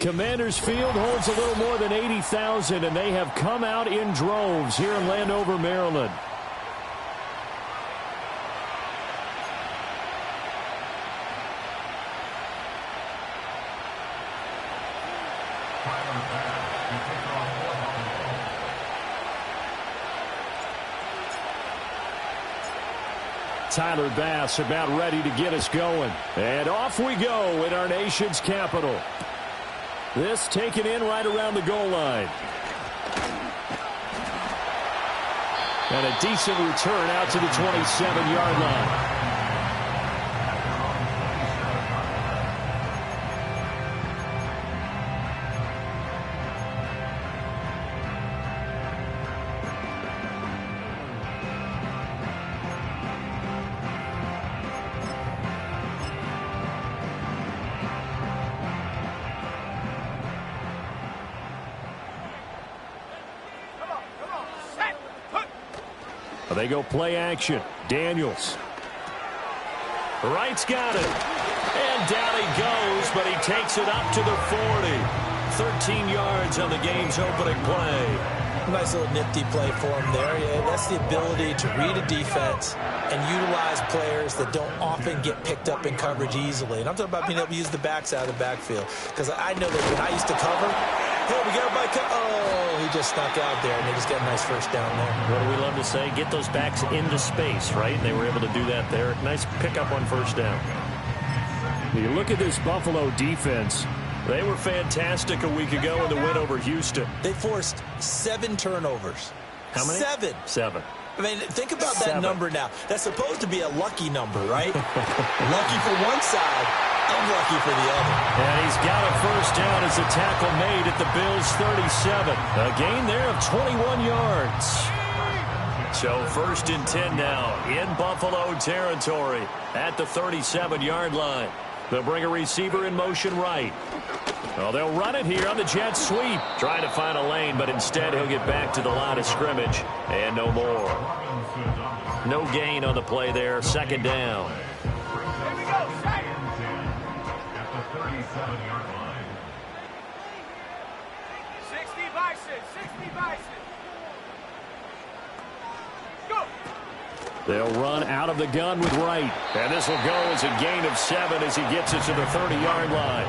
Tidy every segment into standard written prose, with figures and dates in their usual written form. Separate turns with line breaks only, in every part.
Commanders Field holds a little more than 80,000, and they have come out in droves here in Landover, Maryland. Tyler Bass about ready to get us going. And off we go in our nation's capital. This taken in right around the goal line. And a decent return out to the 27-yard line. They go play action. Daniels. Wright's got it. And down he goes, but he takes it up to the 40. 13 yards on the game's opening play.
Nice little nifty play for him there. Yeah, that's the ability to read a defense and utilize players that don't often get picked up in coverage easily. And I'm talking about being able to use the backs out of the backfield. Because I know that when I used to cover, hey, we got everybody oh, he just snuck out there, and they just got a nice first down there.
What do we love to say? Get those backs into space, right? And they were able to do that there. Nice pickup on first down. You look at this Buffalo defense. They were fantastic a week ago in the win over Houston.
They forced 7 turnovers.
How many?
7. I mean, think about that number now. That's supposed to be a lucky number, right? Lucky for one side, unlucky for the other.
And he's got a first down as the tackle made at the Bills' 37. A gain there of 21 yards. So 1st and 10 now in Buffalo territory at the 37-yard line. They'll bring a receiver in motion right. Well, they'll run it here on the jet sweep. Trying to find a lane, but instead he'll get back to the line of scrimmage. And no more. No gain on the play there. 2nd down.
Here we go, second. At the 37-yard line. 60 Bison, 60 Bison. Go.
They'll run out of the gun with Wright. And this will go as a gain of 7 as he gets it to the 30-yard line.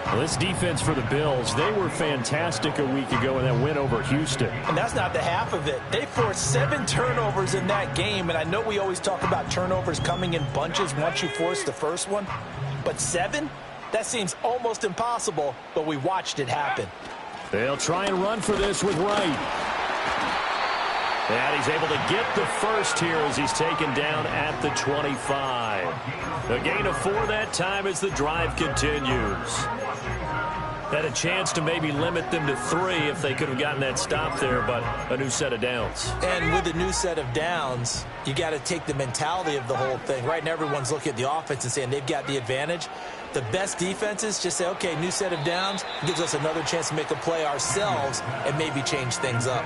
Well, this defense for the Bills, they were fantastic a week ago in that win over Houston.
And that's not the half of it. They forced 7 turnovers in that game, and I know we always talk about turnovers coming in bunches once you force the first one, but 7? That seems almost impossible, but we watched it happen.
They'll try and run for this with Wright. And he's able to get the first here as he's taken down at the 25. A gain of 4 that time as the drive continues. Had a chance to maybe limit them to 3 if they could have gotten that stop there, but a new set of downs.
And with a new set of downs, you got to take the mentality of the whole thing. Right now, everyone's looking at the offense and saying they've got the advantage. The best defenses just say, okay, new set of downs, gives us another chance to make a play ourselves and maybe change things up.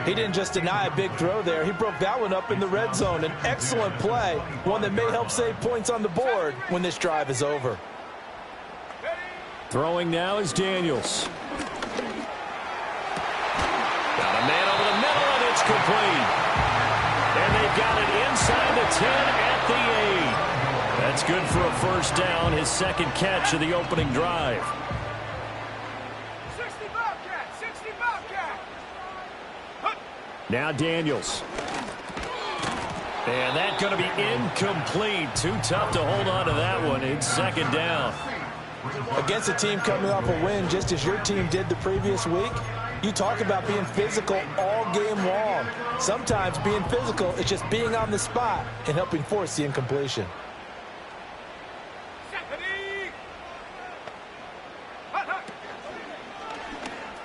He didn't just deny a big throw there. He broke that one up in the red zone. An excellent play, one that may help save points on the board when this drive is over.
Throwing now is Daniels. Got a man over the middle, and it's complete. And they've got it inside the 10 at the 8. That's good for a first down, his 2nd catch of the opening drive.
60 Bobcat, 60 Bobcat.
Now Daniels. And that's going to be incomplete. Too tough to hold on to that one. It's 2nd down.
Against a team coming off a win just as your team did the previous week, you talk about being physical all game long. Sometimes being physical is just being on the spot and helping force the incompletion.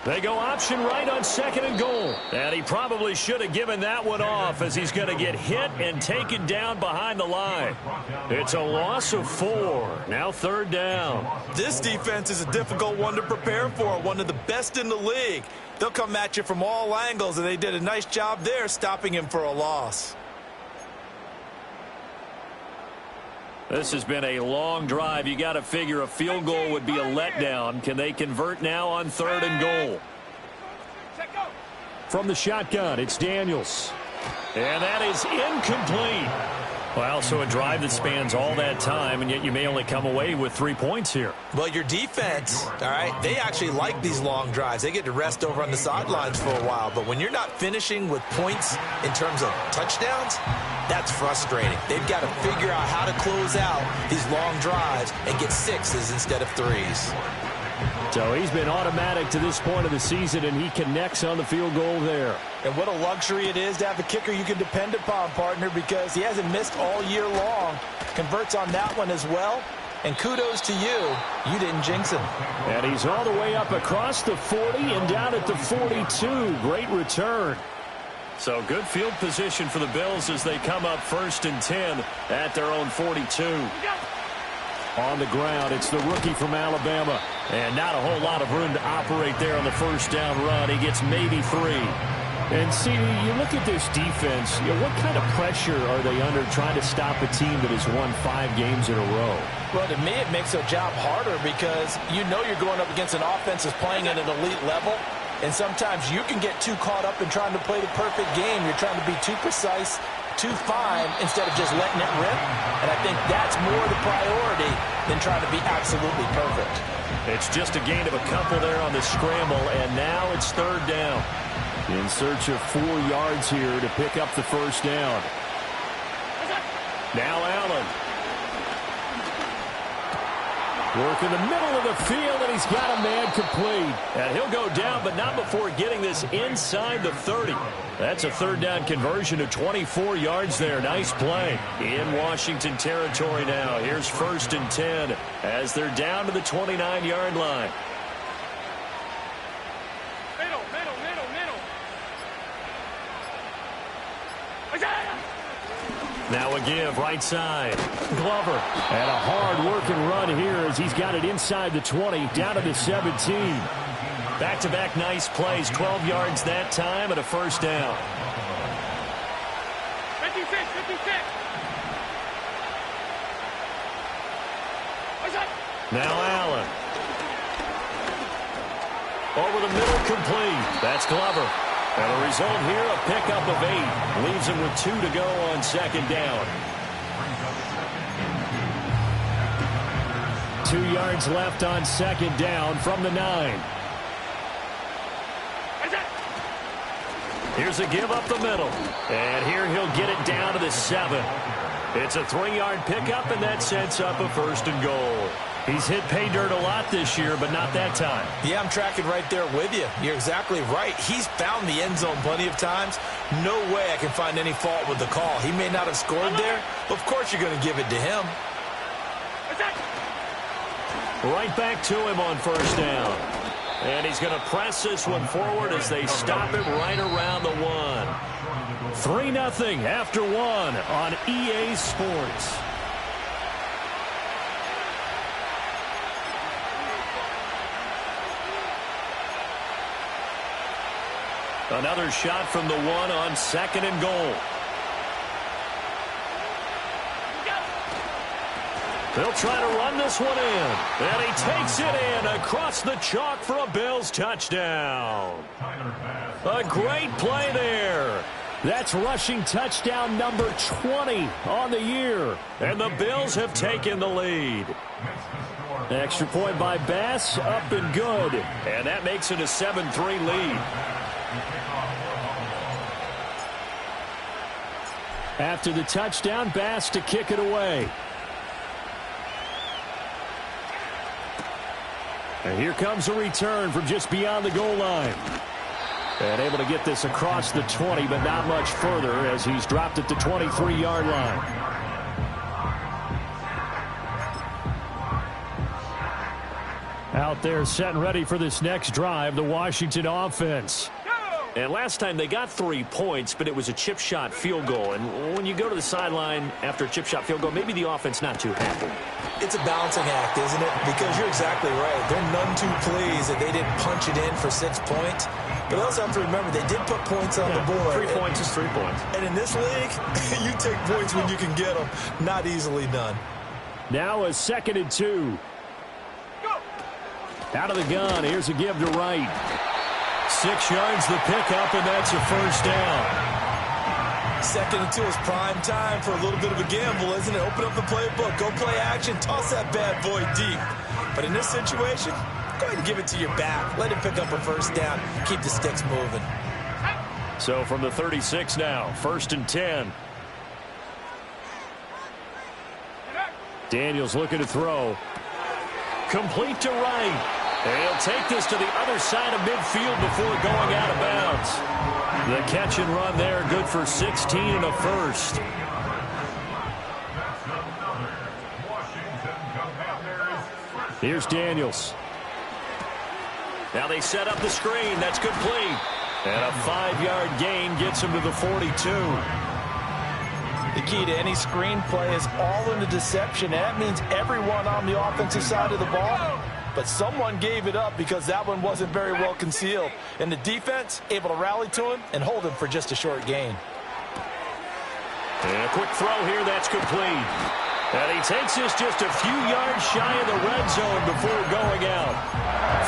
They go option right on 2nd and goal. And he probably should have given that one off as he's going to get hit and taken down behind the line. It's a loss of 4. Now 3rd down.
This defense is a difficult one to prepare for, one of the best in the league. They'll come at you from all angles, and they did a nice job there stopping him for a loss.
This has been a long drive. You got to figure a field goal would be a letdown. Can they convert now on 3rd and goal?
From the shotgun, it's Daniels.
And that is incomplete. Well, so a drive that spans all that time, and yet you may only come away with 3 points here.
Well, your defense, all right, they actually like these long drives. They get to rest over on the sidelines for a while. But when you're not finishing with points in terms of touchdowns, that's frustrating. They've got to figure out how to close out these long drives and get 6s instead of 3s.
So he's been automatic to this point of the season, and he connects on the field goal there.
And what a luxury it is to have a kicker you can depend upon, partner, because he hasn't missed all year long. Converts on that one as well. And kudos to you. You didn't jinx him.
And he's all the way up across the 40 and down at the 42. Great return.
So good field position for the Bills as they come up 1st and 10 at their own 42.
On the ground, it's the rookie from Alabama.
And not a whole lot of room to operate there on the 1st down run. He gets maybe 3.
And see, you look at this defense, what kind of pressure are they under trying to stop a team that has won 5 games in a row?
Well, to me, it makes their job harder because you know you're going up against an offense that's playing at an elite level. And sometimes you can get too caught up in trying to play the perfect game. You're trying to be too precise, too fine, instead of just letting it rip. And I think that's more the priority than trying to be absolutely perfect.
It's just a gain of a couple there on the scramble, and now it's 3rd down.
In search of 4 yards here to pick up the 1st down.
Now Allen.
Work in the middle of the field, and he's got a man complete.
And he'll go down, but not before getting this inside the 30. That's a 3rd down conversion of 24 yards there. Nice play. In Washington territory now. Here's 1st and 10 as they're down to the 29-yard line.
Middle.
Now a give, right side.
Glover. And a hard-working run here as he's got it inside the 20, down to the 17.
Back-to-back nice plays, 12 yards that time and a 1st down.
56.
Now Allen. Over the middle, complete. That's Glover. And a result here, a pickup of 8. Leaves him with 2 to go on 2nd down.
2 yards left on 2nd down from the 9.
Here's a give up the middle. And here he'll get it down to the 7. It's a 3-yard pickup, and that sets up a 1st and goal. He's hit pay dirt a lot this year, but not that time.
Yeah, I'm tracking right there with you. You're exactly right. He's found the end zone plenty of times. No way I can find any fault with the call. He may not have scored there, but of course you're going to give it to him.
Right back to him on 1st down. And he's going to press this one forward as they stop him right around the 1.
3-0 after 1 on EA Sports.
Another shot from the 1 on 2nd and goal. They'll try to run this one in. And he takes it in across the chalk for a Bills touchdown. A great play there.
That's rushing touchdown number 20 on the year.
And the Bills have taken the lead.
Extra point by Bass, up and good.
And that makes it a 7-3 lead.
After the touchdown, Bass to kick it away. And here comes a return from just beyond the goal line. And able to get this across the 20, but not much further as he's dropped at the 23-yard line. Out there set and ready for this next drive, the Washington offense.
And last time they got 3 points, but it was a chip shot field goal. And when you go to the sideline after a chip shot field goal, maybe the offense not too happy.
It's a balancing act, isn't it? Because you're exactly right. They're none too pleased that they didn't punch it in for 6 points. But also have to remember, they did put points on the board.
3 points is 3 points.
And in this league, you take points when you can get them. Not easily done.
Now a 2nd and 2. Out of the gun. Here's a give to Wright.
6 yards the pickup, and that's a first down.
2nd and 2 is prime time for a little bit of a gamble, isn't it? Open up the playbook, go play action, toss that bad boy deep. But in this situation, go ahead and give it to your back. Let him pick up a first down. Keep the sticks moving.
So from the 36 now, 1st and 10. Daniels looking to throw. Complete to Wright. And he'll take this to the other side of midfield before going out of bounds. The catch and run there, good for 16 and a first. Here's Daniels. Now they set up the screen. That's complete. And a 5-yard gain gets him to the 42.
The key to any screen play is all in the deception. And that means everyone on the offensive side of the ball. But someone gave it up because that one wasn't very well concealed. And the defense able to rally to him and hold him for just a short gain.
And a quick throw here. That's complete. And he takes this just a few yards shy of the red zone before going out.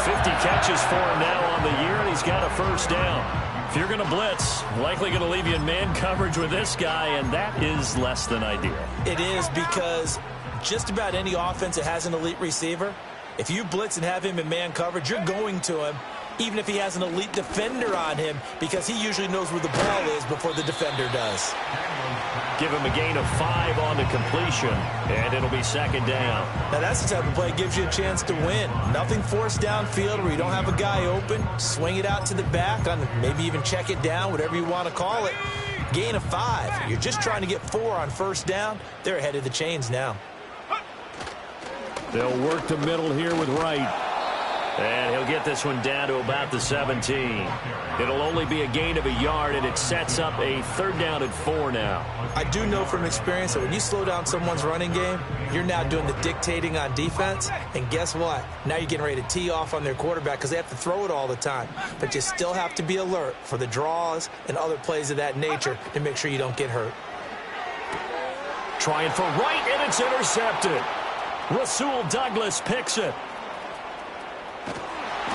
50 catches for him now on the year, and he's got a first down. If you're going to blitz, likely going to leave you in man coverage with this guy, and that is less than ideal.
It is, because just about any offense that has an elite receiver, if you blitz and have him in man coverage, you're going to him, even if he has an elite defender on him, because he usually knows where the ball is before the defender does.
Give him a gain of 5 on the completion, and it'll be 2nd down.
Now that's the type of play that gives you a chance to win. Nothing forced downfield where you don't have a guy open. Swing it out to the back, on maybe even check it down, whatever you want to call it. Gain of 5. You're just trying to get 4 on first down. They're ahead of the chains now.
They'll work the middle here with Wright. And he'll get this one down to about the 17. It'll only be a gain of a yard, and it sets up a 3rd down and 4 now.
I do know from experience that when you slow down someone's running game, you're now doing the dictating on defense. And guess what? Now you're getting ready to tee off on their quarterback because they have to throw it all the time. But you still have to be alert for the draws and other plays of that nature to make sure you don't get hurt.
Trying for Wright, and it's intercepted. Rasul Douglas picks it.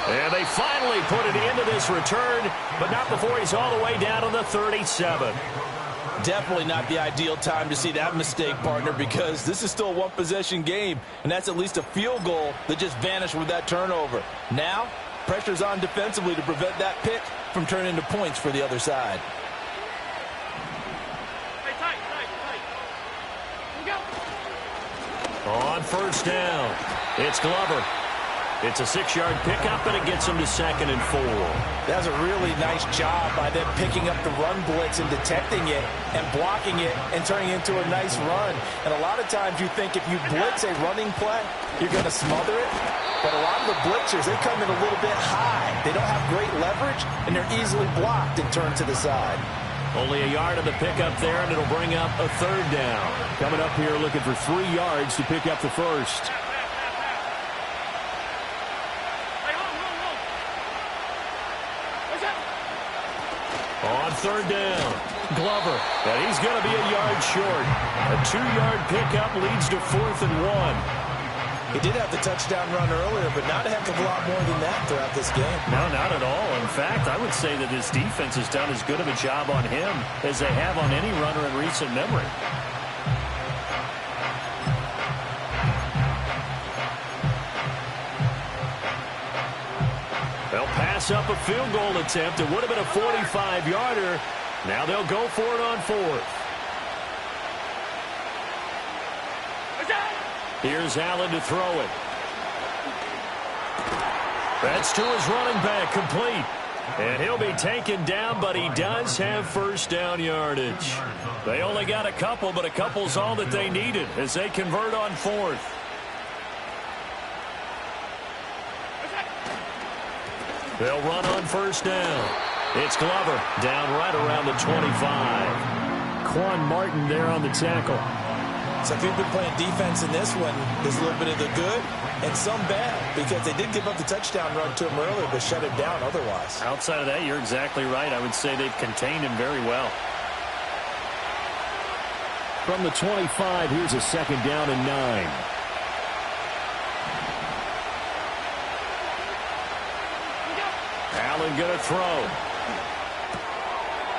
And they finally put it into this return, but not before he's all the way down to the 37.
Definitely not the ideal time to see that mistake, partner, because this is still a one-possession game, and that's at least a field goal that just vanished with that turnover. Now, pressure's on defensively to prevent that pick from turning into points for the other side.
On first down, it's Glover. It's a 6-yard pickup, and it gets him to 2nd and 4.
That's a really nice job by them picking up the run blitz and detecting it and blocking it and turning it into a nice run. And a lot of times you think if you blitz a running play, you're going to smother it. But a lot of the blitzers, they come in a little bit high. They don't have great leverage, and they're easily blocked and turned to the side.
Only a yard of the pickup there, and it'll bring up a 3rd down. Coming up here looking for 3 yards to pick up the first. On 3rd down, Glover, and he's going to be a yard short. A 2-yard pickup leads to 4th and 1.
He did have the touchdown run earlier, but not a heck of a lot more than that throughout this game.
No, not at all. In fact, I would say that his defense has done as good of a job on him as they have on any runner in recent memory. They'll pass up a field goal attempt. It would have been a 45-yarder. Now they'll go for it on 4th. Here's Allen to throw it. That's to his running back, complete. And he'll be taken down, but he does have first down yardage. They only got a couple, but a couple's all that they needed as they convert on 4th. They'll run on first down. It's Glover down right around the 25. Quan Martin there on the tackle.
So if you've been playing defense in this one, there's a little bit of the good and some bad, because they did give up the touchdown run to him earlier, but shut him down otherwise.
Outside of that, you're exactly right. I would say they've contained him very well.
From the 25, here's a second down and 9. Allen going to throw.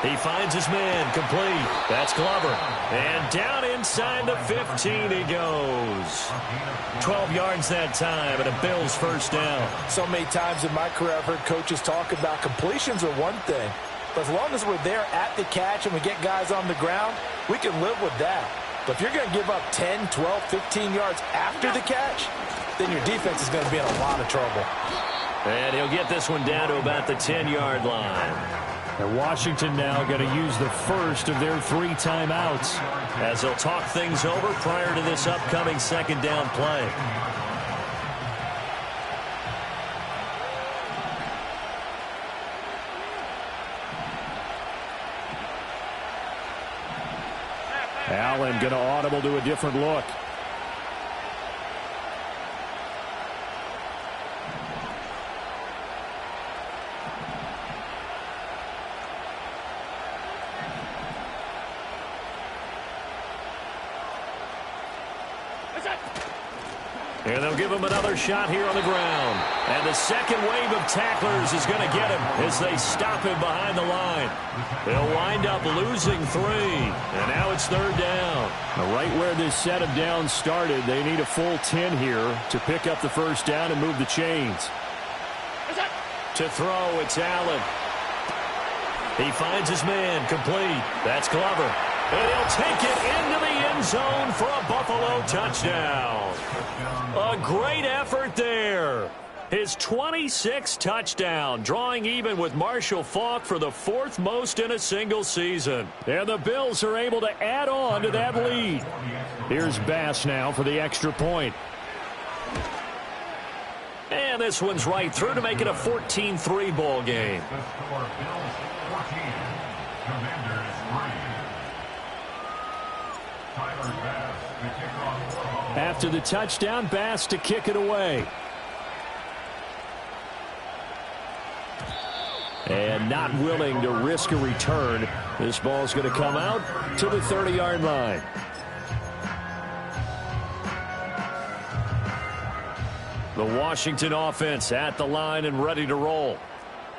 He finds his man, complete. That's Glover. And down inside the 15 he goes. 12 yards that time, and a Bills first down.
So many times in my career I've heard coaches talk about completions are one thing. But as long as we're there at the catch and we get guys on the ground, we can live with that. But if you're going to give up 10, 12, 15 yards after the catch, then your defense is going to be in a lot of trouble.
And he'll get this one down to about the 10-yard line. And Washington now going to use the first of their 3 timeouts as they'll talk things over prior to this upcoming second down play. Allen going to audible to a different look. And they'll give him another shot here on the ground. And the second wave of tacklers is going to get him as they stop him behind the line. They'll wind up losing 3. And now it's third down. Right where this set of downs started, they need a full 10 here to pick up the first down and move the chains. To throw, it's Allen. He finds his man, complete. That's Glover. And he'll take it into the end zone for a Buffalo touchdown. A great effort there. His 26th touchdown, drawing even with Marshall Faulk for the 4th most in a single season. And the Bills are able to add on to that lead. Here's Bass now for the extra point. And this one's right through to make it a 14-3 ball game. After the touchdown, Bass to kick it away. And not willing to risk a return. This ball's going to come out to the 30-yard line. The Washington offense at the line and ready to roll.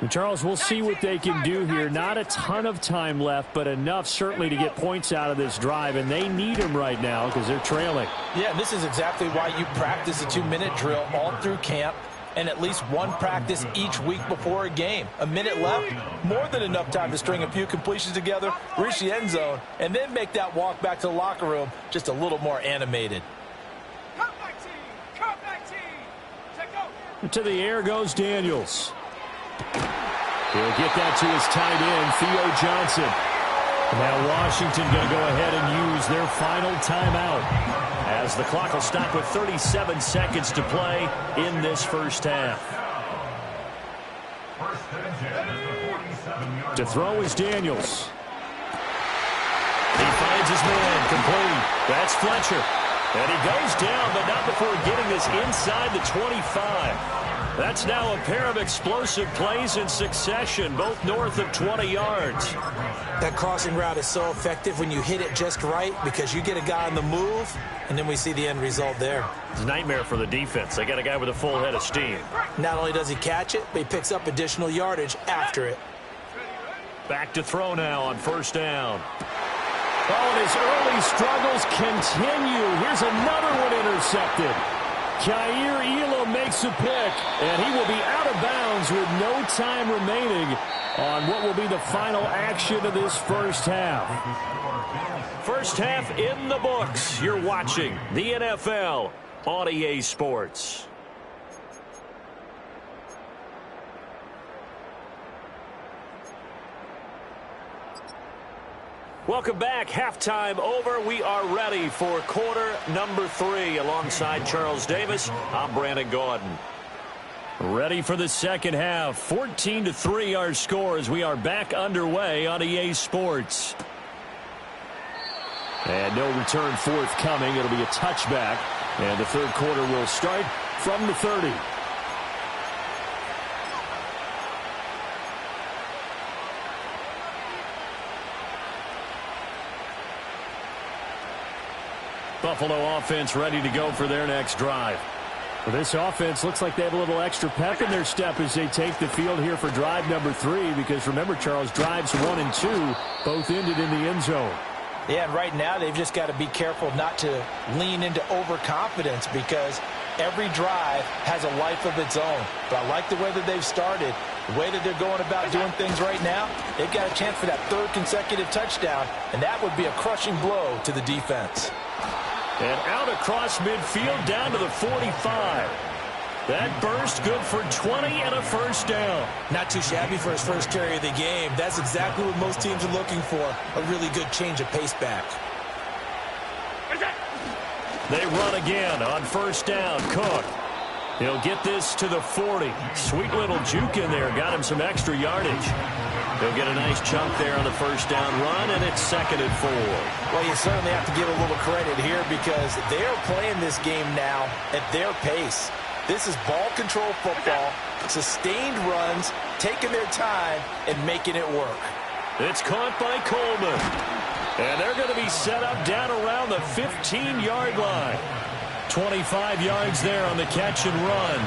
And Charles, we'll see what they can do here. Not a ton of time left, but enough certainly to get points out of this drive, and they need them right now because they're trailing.
Yeah, this is exactly why you practice a 2-minute drill all through camp and at least one practice each week before a game. A minute left, more than enough time to string a few completions together, reach the end zone, and then make that walk back to the locker room just a little more animated.
To the air goes Daniels. He'll get that to his tight end, Theo Johnson. Now Washington going to go ahead and use their final timeout as the clock will stop with 37 seconds to play in this first half. To throw is Daniels. He finds his man, complete. That's Fletcher. And he goes down, but not before getting this inside the 25. That's now a pair of explosive plays in succession, both north of 20 yards.
That crossing route is so effective when you hit it just right because you get a guy on the move, and then we see the end result there.
It's a nightmare for the defense. They got a guy with a full head of steam.
Not only does he catch it, but he picks up additional yardage after it.
Back to throw now on first down. Oh, and his early struggles continue. Here's another one intercepted. Kaiir Elam makes a pick, and he will be out of bounds with no time remaining on what will be the final action of this first half. First half in the books. You're watching the NFL on EA Sports. Welcome back. Halftime over. We are ready for quarter number 3. Alongside Charles Davis, I'm Brandon Gaudin. Ready for the second half. 14-3 our score as we are back underway on EA Sports. And no return forthcoming. It'll be a touchback. And the third quarter will start from the 30. Buffalo offense ready to go for their next drive.
Well, this offense looks like they have a little extra pep in their step as they take the field here for drive number 3, because remember, Charles, drives 1 and 2 both ended in the end zone.
Yeah, and right now they've just got to be careful not to lean into overconfidence, because every drive has a life of its own. But I like the way that they've started, the way that they're going about doing things right now. They've got a chance for that 3rd consecutive touchdown, and that would be a crushing blow to the defense.
And out across midfield down to the 45. That burst good for 20 and a first down.
Not too shabby for his first carry of the game. That's exactly what most teams are looking for, a really good change of pace back.
They run again on first down. Cook. He'll get this to the 40. Sweet little juke in there. Got him some extra yardage. He'll get a nice chunk there on the first down run, and it's 2nd and 4.
Well, you certainly have to give a little credit here, because they are playing this game now at their pace. This is ball control football, sustained runs, taking their time, and making it work.
It's caught by Coleman. And they're going to be set up down around the 15-yard line. 25 yards there on the catch and run.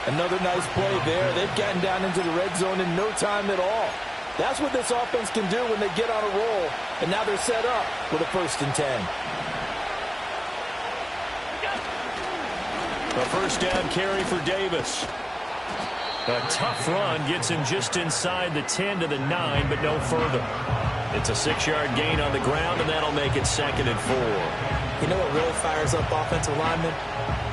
Another nice play there. They've gotten down into the red zone in no time at all. That's what this offense can do when they get on a roll. And now they're set up with a 1st and 10.
A first down carry for Davis. A tough run gets him just inside the 10 to the 9, but no further. It's a 6-yard gain on the ground, and that'll make it 2nd and 4.
You know what really fires up offensive linemen?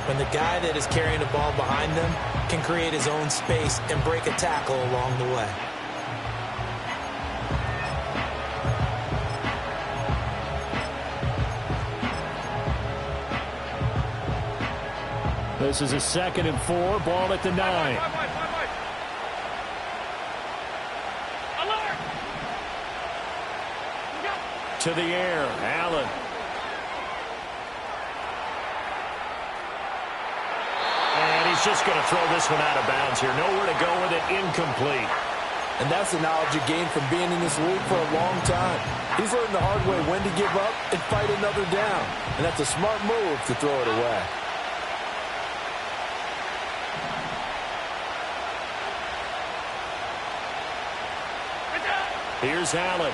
When the guy that is carrying the ball behind them can create his own space and break a tackle along the way.
This is a 2nd and 4, ball at the 9.
To the air, Allen. And he's just going to throw this one out of bounds here. Nowhere to go with it, incomplete.
And that's the knowledge you gain from being in this league for a long time. He's learned the hard way when to give up and fight another down. And that's a smart move to throw it away.
Here's Allen.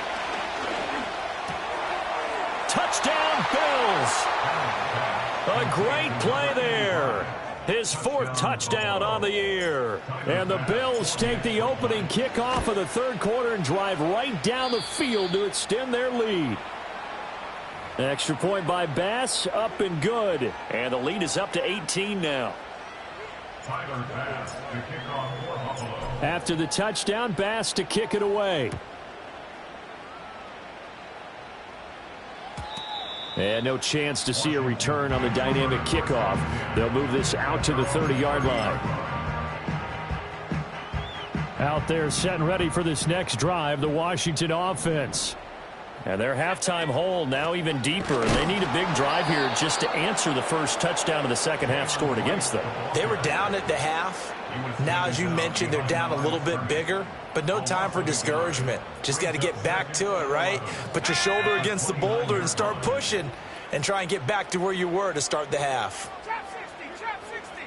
Touchdown, Bills. A great play there. His 4th touchdown on the year.
And the Bills take the opening kickoff of the 3rd quarter and drive right down the field to extend their lead. Extra point by Bass, up and good.
And the lead is up to 18 now.
Tyler Bass to kick off for Buffalo.
After the touchdown, Bass to kick it away. And no chance to see a return on the dynamic kickoff. They'll move this out to the 30-yard line. Out there set and ready for this next drive, the Washington offense.
And their halftime hole now even deeper. They need a big drive here just to answer the first touchdown of the second half scored against them.
They were down at the half. Now, as you mentioned, they're down a little bit bigger, but no time for discouragement. Just got to get back to it, right? Put your shoulder against the boulder and start pushing and try and get back to where you were to start the half.
Trap 60, trap 60.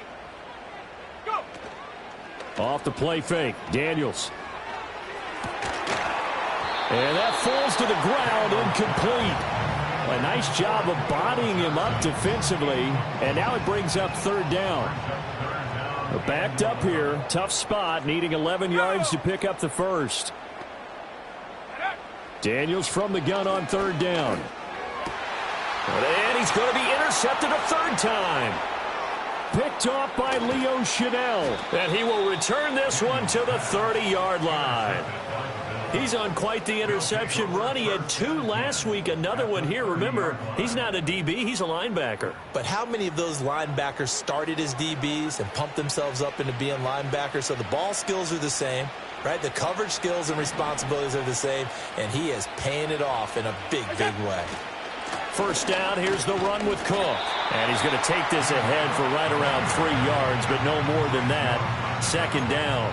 Go.
Off the play fake, Daniels. And that falls to the ground, incomplete. A nice job of bodying him up defensively, and now it brings up 3rd down. Backed up here, tough spot, needing 11 yards to pick up the 1st. Daniels from the gun on 3rd down.
And he's going to be intercepted a 3rd time.
Picked off by Leo Chanel.
And he will return this one to the 30-yard line. He's on quite the interception run. He had 2 last week, another one here. Remember, he's not a DB, he's a linebacker.
But how many of those linebackers started as DBs and pumped themselves up into being linebackers? So the ball skills are the same, right? The coverage skills and responsibilities are the same, and he is paying it off in a big, big way.
First down, here's the run with Cook. And he's going to take this ahead for right around 3 yards, but no more than that. 2nd down.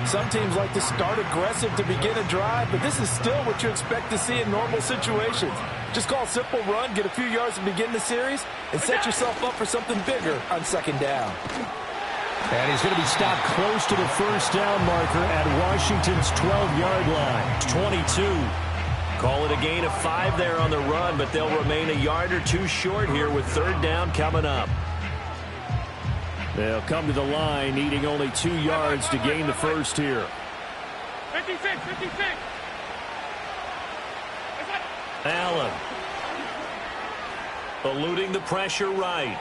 Some teams like to start aggressive to begin a drive, but this is still what you expect to see in normal situations. Just call a simple run, get a few yards to begin the series, and set yourself up for something bigger on second down.
And he's going to be stopped close to the first down marker at Washington's 12-yard line. It's 22. Call it a gain of 5 there on the run, but they'll remain a yard or two short here with third down coming up. They'll come to the line needing only 2 yards to gain the first here.
56.
Allen. Eluding the pressure right.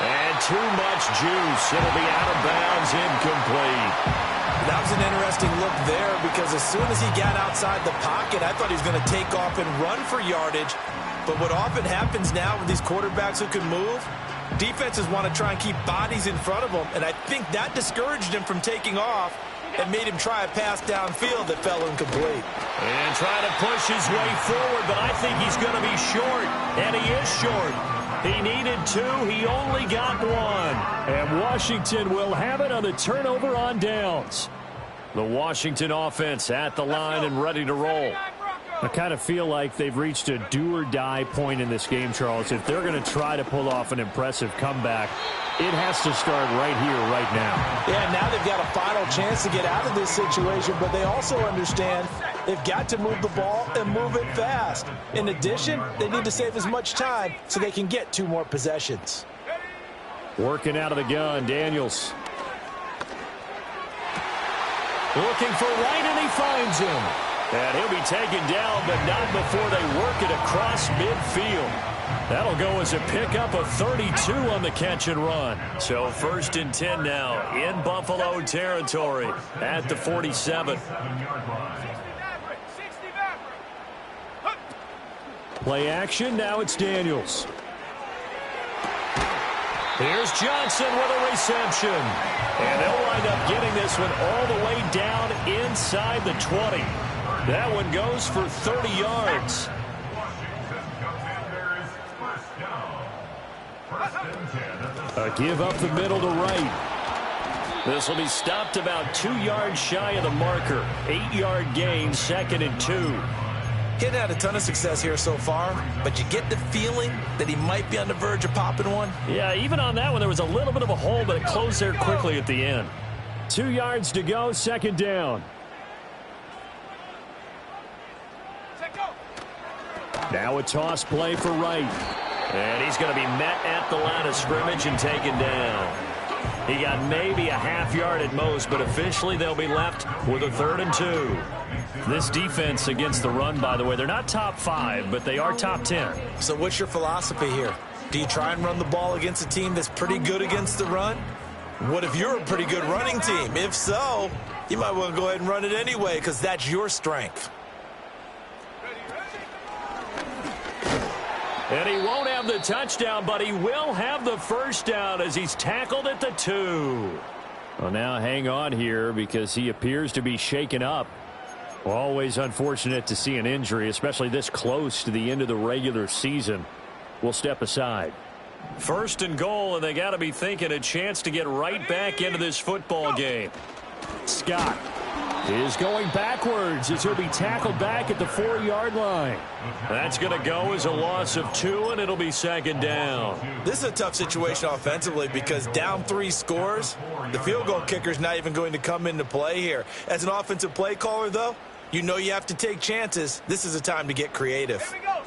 And too much juice. It'll be out of bounds, incomplete.
That was an interesting look there because as soon as he got outside the pocket, I thought he was going to take off and run for yardage. But what often happens now with these quarterbacks who can move, defenses want to try and keep bodies in front of them, and I think that discouraged him from taking off and made him try a pass downfield that fell incomplete.
And trying to push his way forward, but I think he's going to be short, and he is short. He needed 2. He only got 1. And Washington will have it on the turnover on downs. The Washington offense at the line and ready to roll. I kind of feel like they've reached a do-or-die point in this game, Charles. If they're going to try to pull off an impressive comeback, it has to start right here, right now.
Yeah, now they've got a final chance to get out of this situation, but they also understand they've got to move the ball and move it fast. In addition, they need to save as much time so they can get 2 more possessions.
Working out of the gun, Daniels. Looking for right, and he finds him. And he'll be taken down, but not before they work it across midfield. That'll go as a pickup of 32 on the catch and run. So 1st and 10 now in Buffalo territory at the 47. Play action, now it's Daniels. Here's Johnson with a reception. And they'll wind up getting this one all the way down inside the 20. That one goes for 30 yards. A give up the middle to right. This will be stopped about 2 yards shy of the marker. 8-yard gain, 2nd and 2.
He hadn't had a ton of success here so far, but you get the feeling that he might be on the verge of popping one.
Yeah, even on that one, there was a little bit of a hole, but it closed there quickly at the end. 2 yards to go, 2nd down. Now a toss play for Wright. And he's going to be met at the line of scrimmage and taken down. He got maybe a half yard at most, but officially they'll be left with a 3rd and 2. This defense against the run, by the way, they're not top 5, but they are top 10.
So what's your philosophy here? Do you try and run the ball against a team that's pretty good against the run? What if you're a pretty good running team? If so, you might want to go ahead and run it anyway because that's your strength.
And he won't have the touchdown, but he will have the first down as he's tackled at the 2. Well, now hang on here because he appears to be shaken up. Always unfortunate to see an injury, especially this close to the end of the regular season. We'll step aside. 1st and goal, and they got to be thinking a chance to get right back into this football game. Scott is going backwards as he'll be tackled back at the 4-yard line. That's going to go as a loss of 2, and it'll be 2nd down.
This is a tough situation offensively because down 3 scores, the field goal kicker's not even going to come into play here. As an offensive play caller, though, you know you have to take chances. This is a time to get creative.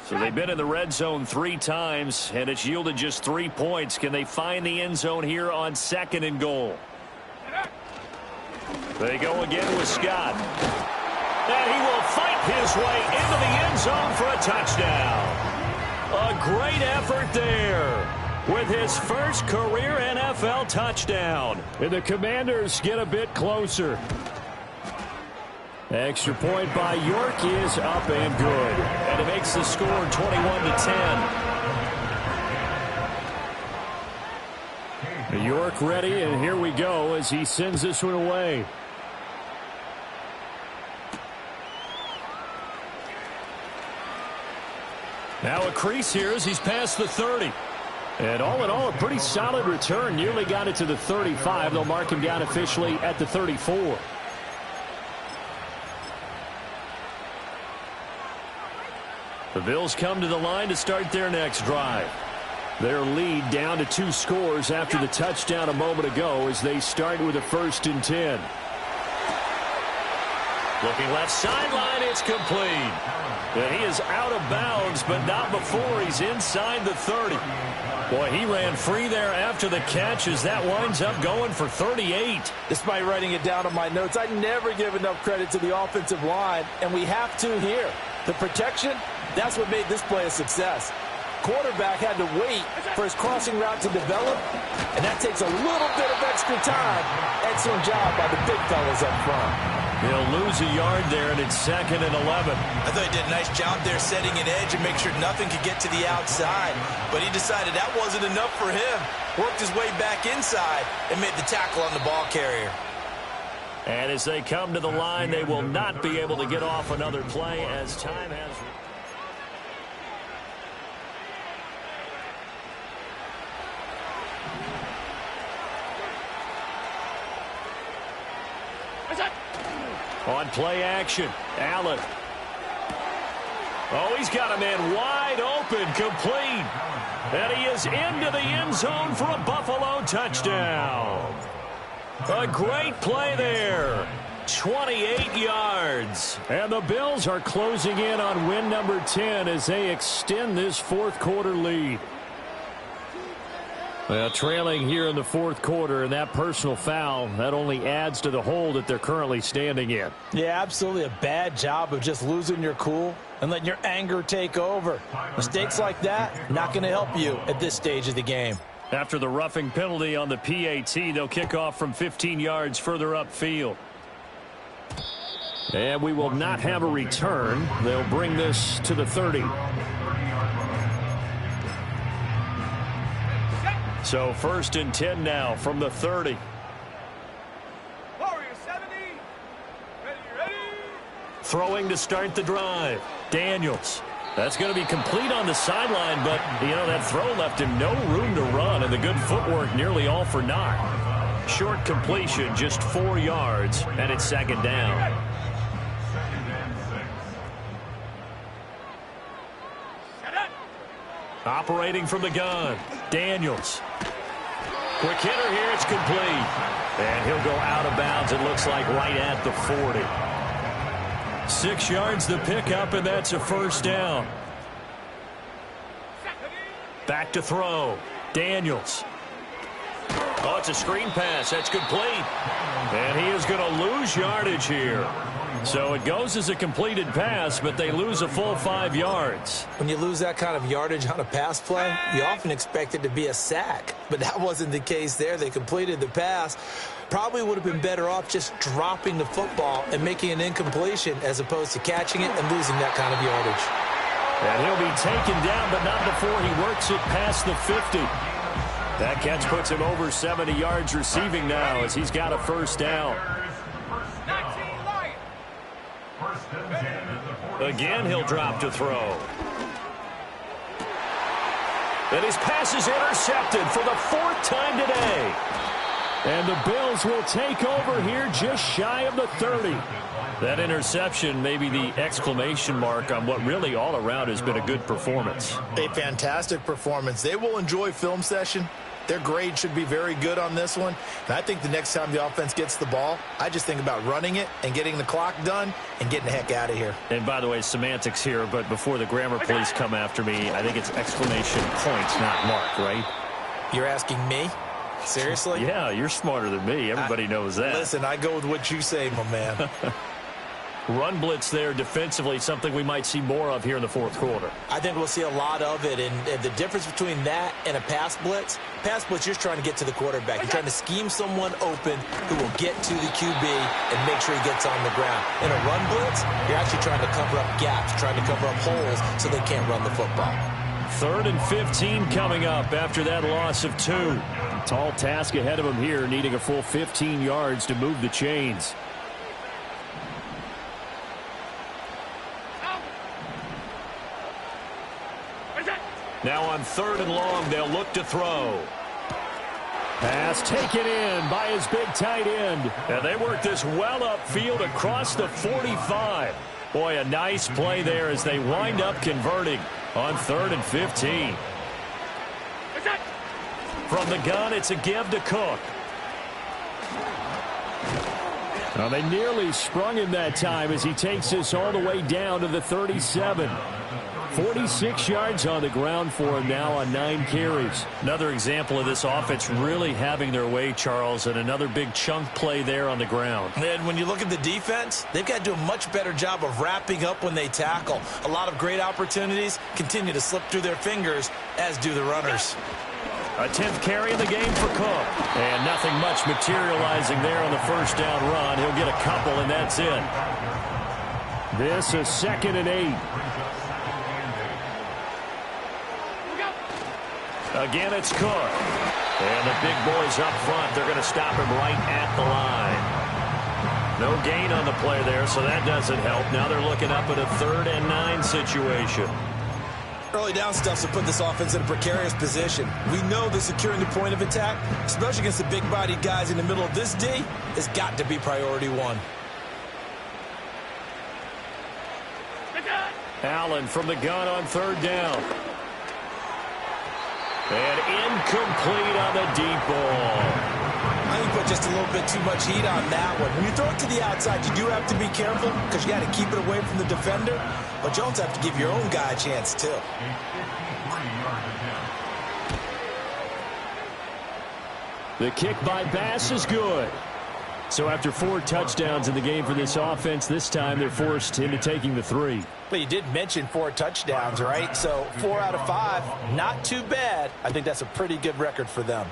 So they've been in the red zone 3 times, and it's yielded just 3 points. Can they find the end zone here on 2nd and goal? They go again with Scott. And he will fight his way into the end zone for a touchdown. A great effort there with his first career NFL touchdown. And the Commanders get a bit closer. Extra point by York is up and good. And it makes the score 21-10. York ready, and here we go as he sends this one away. Now a crease here as he's past the 30. And all in all, a pretty solid return. Nearly got it to the 35. They'll mark him down officially at the 34. The Bills come to the line to start their next drive. Their lead down to 2 scores after the touchdown a moment ago as they start with a 1st and 10. Looking left sideline, it's complete. And he is out of bounds, but not before he's inside the 30. Boy, he ran free there after the catch as that winds up going for 38.
Despite writing it down on my notes, I never give enough credit to the offensive line, and we have to here. The protection, that's what made this play a success. Quarterback had to wait for his crossing route to develop, and that takes a little bit of extra time. Excellent job by the big fellas up front.
He'll lose a yard there, and it's 2nd and 11.
I thought he did a nice job there setting an edge and make sure nothing could get to the outside. But he decided that wasn't enough for him. Worked his way back inside and made the tackle on the ball carrier.
And as they come to the line, they will not be able to get off another play as time has... On play action, Allen. Oh, he's got a man wide open, complete. And he is into the end zone for a Buffalo touchdown. A great play there. 28 yards. And the Bills are closing in on win number 10 as they extend this 4th quarter lead. Well, trailing here in the 4th quarter, and that personal foul, that only adds to the hole that they're currently standing in.
Yeah, absolutely a bad job of just losing your cool and letting your anger take over. Mistakes like that, not going to help you at this stage of the game.
After the roughing penalty on the PAT, they'll kick off from 15 yards further upfield. And we will not have a return. They'll bring this to the 30. So 1st and 10 now from the 30.
Warrior 70. Ready.
Throwing to start the drive. Daniels. That's going to be complete on the sideline, but, you know, that throw left him no room to run, and the good footwork nearly all for naught. Short completion, just 4 yards, and it's 2nd down. Operating from the gun, Daniels. Quick hitter here, it's complete. And he'll go out of bounds, it looks like, right at the 40. 6 yards the pickup, and that's a 1st down. Back to throw. Daniels. Oh, it's a screen pass. That's complete. And he is going to lose yardage here. So it goes as a completed pass, but they lose a full 5 yards.
When you lose that kind of yardage on a pass play, you often expect it to be a sack. But that wasn't the case there. They completed the pass. Probably would have been better off just dropping the football and making an incompletion as opposed to catching it and losing that kind of yardage.
And he'll be taken down, but not before he works it past the 50. That catch puts him over 70 yards receiving now as he's got a 1st down. Again, he'll drop to throw. And his pass is intercepted for the 4th time today. And the Bills will take over here just shy of the 30. That interception may be the exclamation mark on what really all around has been a good performance.
A fantastic performance. They will enjoy film session. Their grade should be very good on this one. And I think the next time the offense gets the ball, I just think about running it and getting the clock done and getting the heck out of here.
And by the way, semantics here, but before the grammar police come after me, I think it's exclamation point, not mark, right?
You're asking me? Seriously?
Yeah, you're smarter than me. Everybody knows that.
Listen, I go with what you say, my man.
Run blitz there defensively, something we might see more of here in the 4th quarter.
I think we'll see a lot of it, and the difference between that and a pass blitz, you're just trying to get to the quarterback. You're trying to scheme someone open who will get to the QB and make sure he gets on the ground. In a run blitz, you're actually trying to cover up gaps, trying to cover up holes so they can't run the football.
3rd and 15 coming up after that loss of 2. Tall task ahead of him here, needing a full 15 yards to move the chains. Now on 3rd and long, they'll look to throw.
Pass taken in by his big tight end.
And they work this well upfield across the 45. Boy, a nice play there as they wind up converting on 3rd and 15. From the gun, it's a give to Cook.
Well, they nearly sprung him that time as he takes this all the way down to the 37. 46 yards on the ground for him now on 9 carries.
Another example of this offense really having their way, Charles, and another big chunk play there on the ground.
And when you look at the defense, they've got to do a much better job of wrapping up when they tackle. A lot of great opportunities continue to slip through their fingers, as do the runners.
A 10th carry in the game for Cook. And nothing much materializing there on the first down run. He'll get a couple, and that's it.
This is 2nd and 8.
Again, it's Cook. And the big boys up front, they're going to stop him right at the line. No gain on the play there, so that doesn't help. Now they're looking up at a 3rd and 9 situation.
Early down stuff to put this offense in a precarious position. We know that securing the point of attack, especially against the big-bodied guys in the middle of this D, has got to be priority 1.
Allen from the gun on 3rd down. And incomplete on the deep ball.
I think put just a little bit too much heat on that one. When you throw it to the outside, you do have to be careful because you got to keep it away from the defender. But you also have to give your own guy a chance, too.
The kick by Bass is good. So after 4 touchdowns in the game for this offense, this time they're forced into taking the 3.
But you did mention 4 touchdowns, right? So 4 out of 5, not too bad. I think that's a pretty good record for them.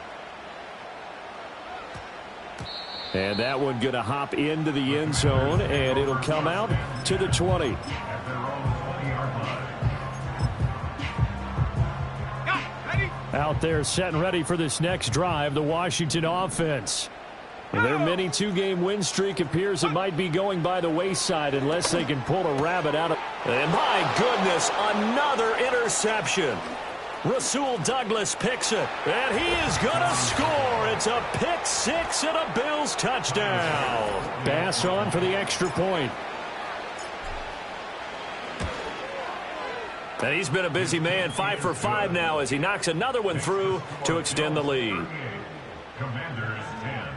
And that one going to hop into the end zone, and it'll come out to the 20. Out there set and ready for this next drive, the Washington offense. And their mini 2-game win streak appears it might be going by the wayside unless they can pull a rabbit out of.
And my goodness, another interception. Rasul Douglas picks it, and he is going to score. It's a pick 6 and a Bills touchdown.
Bass on for the extra point.
And he's been a busy man, 5 for 5 now as he knocks another one through to extend the lead.
Commanders 10.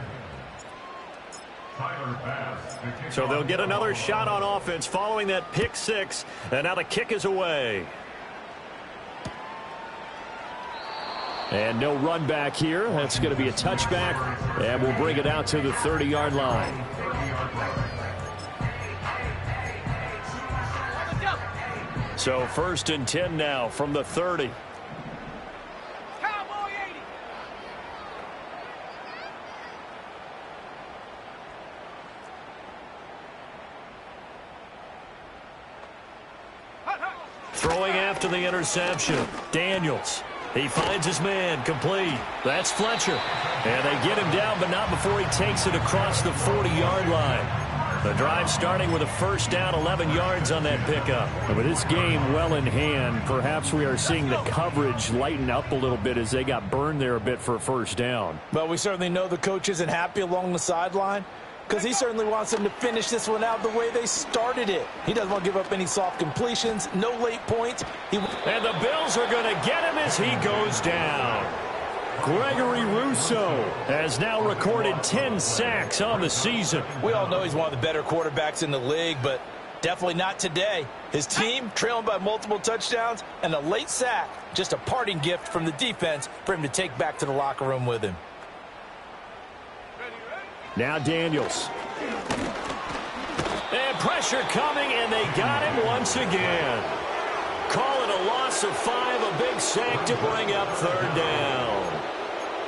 Tyler Bass.
So they'll get another shot on offense following that pick 6, and now the kick is away.
And no run back here. That's going to be a touchback, and we'll bring it out to the 30-yard line.
So 1st and 10 now from the 30.
Cowboy 80.
Throwing after the interception. Daniels. He finds his man, complete. That's Fletcher. And they get him down, but not before he takes it across the 40-yard line. The drive starting with a first down, 11 yards on that pickup.
And with this game well in hand, perhaps we are seeing the coverage lighten up a little bit as they got burned there a bit for a first down.
But we certainly know the coach isn't happy along the sideline because he certainly wants them to finish this one out the way they started it. He doesn't want to give up any soft completions, no late points.
And the Bills are going to get him as he goes down.
Gregory Rousseau has now recorded 10 sacks on the season.
We all know he's one of the better quarterbacks in the league, but definitely not today. His team trailing by multiple touchdowns and a late sack, just a parting gift from the defense for him to take back to the locker room with him.
Now Daniels.
And pressure coming, and they got him once again. Call it a loss of 5, a big sack to bring up 3rd down.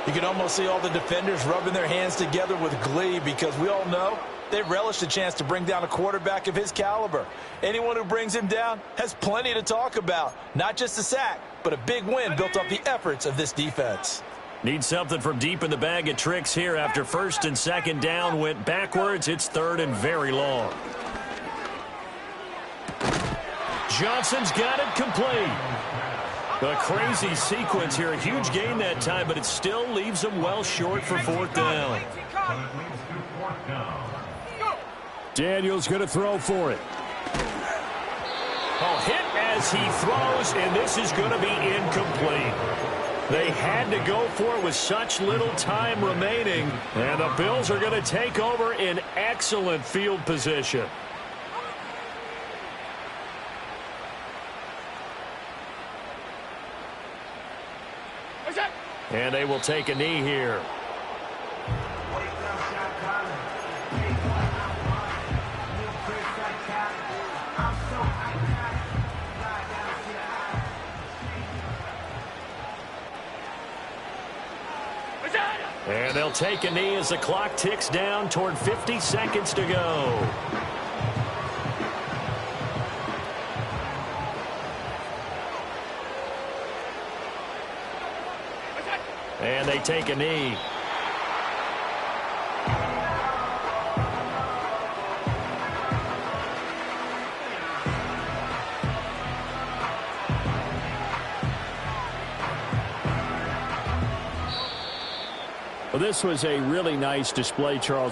You can almost see all the defenders rubbing their hands together with glee because we all know they relish the chance to bring down a quarterback of his caliber. Anyone who brings him down has plenty to talk about. Not just a sack, but a big win built off the efforts of this defense.
Need something from deep in the bag of tricks here after 1st and 2nd down went backwards. It's 3rd and very long. Johnson's got it complete. A crazy sequence here. A huge gain that time, but it still leaves them well short for fourth down.
Daniels going to throw for it.
Oh, hit as he throws, and this is going to be incomplete. They had to go for it with such little time remaining, and the Bills are going to take over in excellent field position. And they will take a knee here. And they'll take a knee as the clock ticks down toward 50 seconds to go. And they take a knee.
Well, this was a really nice display, Charles,